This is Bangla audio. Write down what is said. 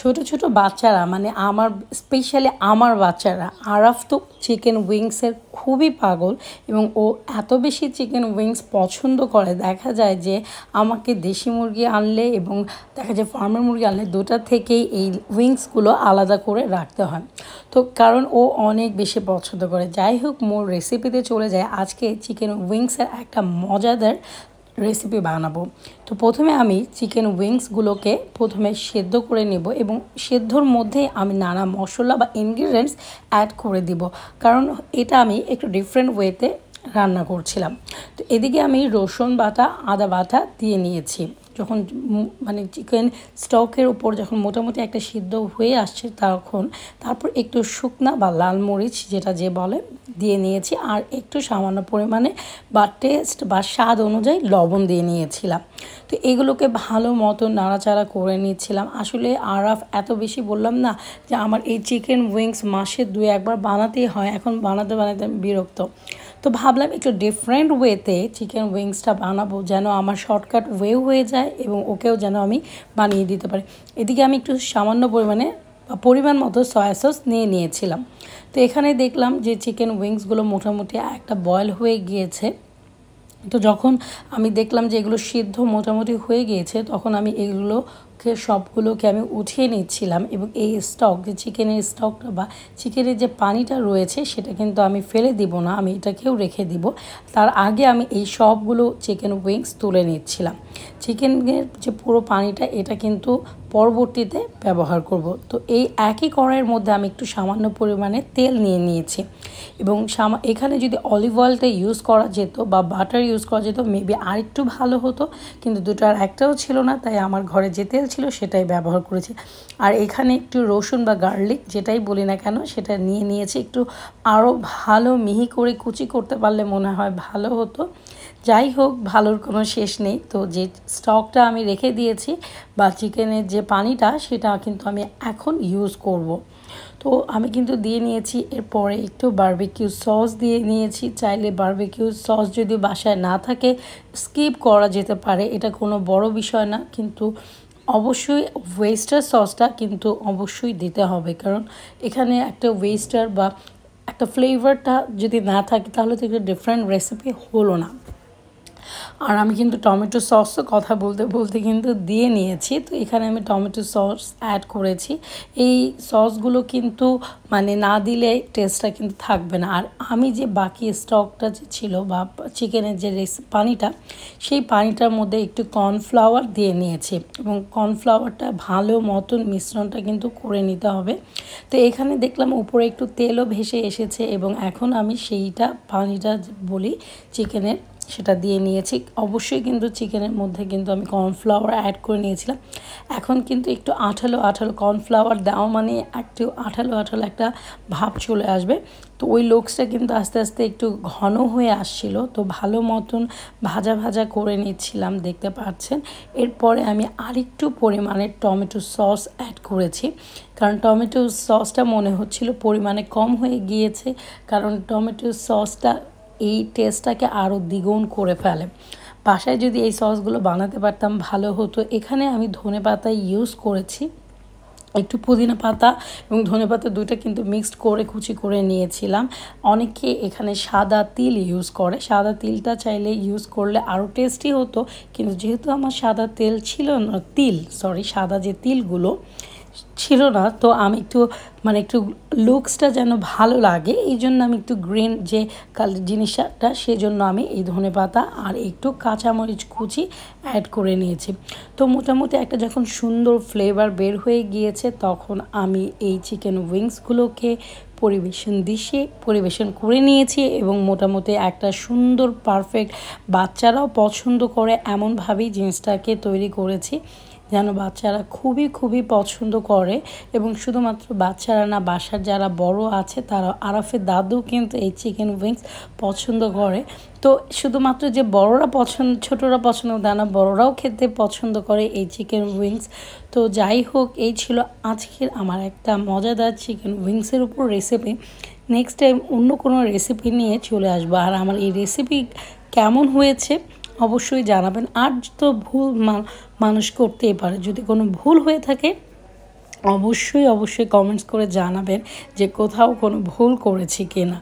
ছোট ছোট বাচ্চারা মানে আমার স্পেশালি আমার বাচ্চারা আরাফ তো চিকেন উইংসের খুবই পাগল এবং ও এত বেশি চিকেন উইংস পছন্দ করে। দেখা যায় যে আমাকে দেশি মুরগি আনলে এবং দেখা যায় ফার্মের মুরগি আনলে দুটা থেকেই এই উইংসগুলো আলাদা করে রাখতে হয়। তো কারণ ও অনেক বেশি পছন্দ করে। যাই হোক, মোর রেসিপিতে চলে যায়। আজকে চিকেন উইংসের একটা মজাদার রেসিপি বানাবো। তো প্রথমে আমি চিকেন উইংসগুলোকে প্রথমে সেদ্ধ করে নেব এবং সেদ্ধর মধ্যে আমি নানা মশলা বা ইনগ্রিডিয়েন্টস অ্যাড করে দিব, কারণ এটা আমি একটু ডিফারেন্ট ওয়েতে রান্না করছিলাম। তো এদিকে আমি রসুন বাটা আদা বাটা দিয়ে নিয়েছি। যখন মানে চিকেন স্টকের উপর যখন মোটামুটি একটা সিদ্ধ হয়ে আসছে তারপর একটু শুকনা বা লাল মরিচ যেটা যে বলে দিয়ে নিয়েছি, আর একটু সামান্য পরিমাণে বা টেস্ট বা স্বাদ অনুযায়ী লবণ দিয়ে নিয়েছিলাম। তো এগুলোকে ভালো মতো নাড়াচাড়া করে নিচ্ছিলাম। আসলে আরাফ এত বেশি বললাম না যে আমার এই চিকেন উইংস মাসে 2-1বার বানাতেই হয়, এখন বানাতে বানাতে বিরক্ত। তো ভাবলাম একটু ডিফারেন্ট ওয়েতে চিকেন উইংসটা বানাবো, যেন আমার শর্টকাট ওয়ে হয়ে যায় এবং ওকেও যেন আমি বানিয়ে দিতে পারি। এদিকে আমি একটু সামান্য পরিমাণ মতো সয়া সস নিয়ে নিয়েছিলাম। তো এখানে দেখলাম যে চিকেন উইংসগুলো মোটামুটি একটা বয়েল হয়ে গিয়েছে। তো যখন আমি দেখলাম যে এগুলো সিদ্ধ মোটামুটি হয়ে গিয়েছে, তখন আমি সবগুলোকে আমি উঠিয়ে নিচ্ছিলাম এবং এই স্টক যে চিকেনের স্টকটা বা চিকেনের যে পানিটা রয়েছে সেটা কিন্তু আমি ফেলে দিব না, আমি এটাকেও রেখে দিব। তার আগে আমি এই সবগুলো চিকেন উইংস তুলে নিচ্ছিলাম। চিকেনের যে পুরো পানিটা এটা কিন্তু পরবর্তীতে ব্যবহার করব। তো এই একই কড়াইয়ের মধ্যে আমি একটু সামান্য পরিমাণে তেল নিয়ে নিয়েছি এবং এখানে যদি অলিভ অয়েলটা ইউজ করা যেত বা বাটার ইউজ করা যেত মেবি আরেকটু ভালো হতো, কিন্তু দুটার একটাও ছিল না, তাই আমার ঘরে যে তেল ছিল সেটাই ব্যবহার করেছি। আর এখানে একটু রসুন বা গার্লিক যেটাই বলি না কেন সেটা নিয়ে নিয়েছি। একটু আরও ভালো মিহি করে কুচি করতে পারলে মনে হয় ভালো হতো। যাই হোক, ভালোর কোনো শেষ নেই। তো যে স্টকটা আমি রেখে দিয়েছি বা চিকেনের যে পানিটা সেটা কিন্তু আমি এখন ইউজ করব। তো আমি কিন্তু দিয়ে নিয়েছি। এরপরে একটু বারবিকিউ সস দিয়ে নিয়েছি। চাইলে বারবিকিউ সস যদি বাসায় না থাকে স্কিপ করা যেতে পারে, এটা কোনো বড় বিষয় না, কিন্তু অবশ্যই ওয়েস্টার সসটা কিন্তু অবশ্যই দিতে হবে, কারণ এখানে একটা ওয়েস্টার বা একটা ফ্লেভারটা যদি না থাকে তাহলে তো একটা ডিফারেন্ট রেসিপি হলো না। আর আমি কিন্তু টমেটো সসও কথা বলতে বলতে কিন্তু দিয়ে নিয়েছি। তো এখানে আমি টমেটো সস অ্যাড করেছি। এই সসগুলো কিন্তু মানে না দিলে টেস্টটা কিন্তু থাকবে না। আর আমি যে বাকি স্টকটা যে ছিল বা চিকেনের যে পানিটা, সেই পানিটার মধ্যে একটু কর্নফ্লাওয়ার দিয়ে নিয়েছি এবং কর্নফ্লাওয়ারটা ভালো মতন মিশ্রণটা কিন্তু করে নিতে হবে। তো এখানে দেখলাম উপরে একটু তেলও ভেসে এসেছে এবং এখন আমি সেইটা পানিটা বলি চিকেনের সেটা দিয়ে নিয়েছি। অবশ্যই কিন্তু চিকেনের মধ্যে কিন্তু আমি কর্নফ্লাওয়ার অ্যাড করে নিয়েছিলাম। এখন কিন্তু একটু আঠালো আঠালো কর্নফ্লাওয়ার দেওয়া মানে একটু আঠালো আঠালো একটা ভাব চলে আসবে। তো ওই লোকসটা কিন্তু আস্তে আস্তে একটু ঘন হয়ে আসছিল। তো ভালো মতন ভাজা ভাজা করে নিচ্ছিলাম, দেখতে পাচ্ছেন। এরপরে আমি আরেকটু পরিমাণে টমেটো সস অ্যাড করেছি, কারণ টমেটো সসটা মনে হচ্ছিল পরিমাণে কম হয়ে গিয়েছে, কারণ টমেটো সসটা এই টেস্টটাকে আরও দ্বিগুণ করে ফেলে। বাসায় যদি এই সসগুলো বানাতে পারতাম ভালো হতো। এখানে আমি ধনেপাতা ইউজ করেছি, একটু পুদিনা পাতা এবং ধনেপাতা দুইটা কিন্তু মিক্সড করে কুচি করে নিয়েছিলাম। অনেকে এখানে সাদা তিল ইউজ করে, সাদা তিলটা চাইলে ইউজ করলে আরও টেস্টি হতো, কিন্তু যেহেতু আমার সাদা তেল ছিল না, সাদা যে তিলগুলো ছিল না, তো আমি একটু লুকসটা যেন ভালো লাগে এই জন্য আমি একটু গ্রিন যে কালার জিনিসটা সেজন্য আমি এই ধনেপাতা আর একটু কাঁচামরিচ কুচি অ্যাড করে নিয়েছি। তো মোটামুটি একটা যখন সুন্দর ফ্লেভার বের হয়ে গিয়েছে তখন আমি এই চিকেন উইংসগুলোকে পরিবেশন করে নিয়েছি এবং মোটামুটি একটা সুন্দর পারফেক্ট বাচ্চারাও পছন্দ করে এমনভাবেই জিনিসটাকে তৈরি করেছি যেন বাচ্চারা খুবই খুবই পছন্দ করে। এবং শুধুমাত্র বাচ্চারা না, বাসার যারা বড় আছে তারা, আরাফের দাদু কিন্তু এই চিকেন উইংস পছন্দ করে। তো শুধুমাত্র যে বড়রা ছোটরা পছন্দ তা না, বড়রাও খেতে পছন্দ করে এই চিকেন উইংস। তো যাই হোক, এই ছিল আজকের আমার একটা মজাদার চিকেন উইংসের উপর রেসিপি। নেক্সট টাইম অন্য কোনো রেসিপি নিয়ে চলে আসবো। আর আমার এই রেসিপি কেমন হয়েছে অবশ্যই জানাবেন। আর তো ভুল মানুষ করতেই পারে, যদি কোনো ভুল হয়ে থাকে অবশ্যই কমেন্টস করে জানাবেন যে কোথাও কোনো ভুল করেছি কিনা।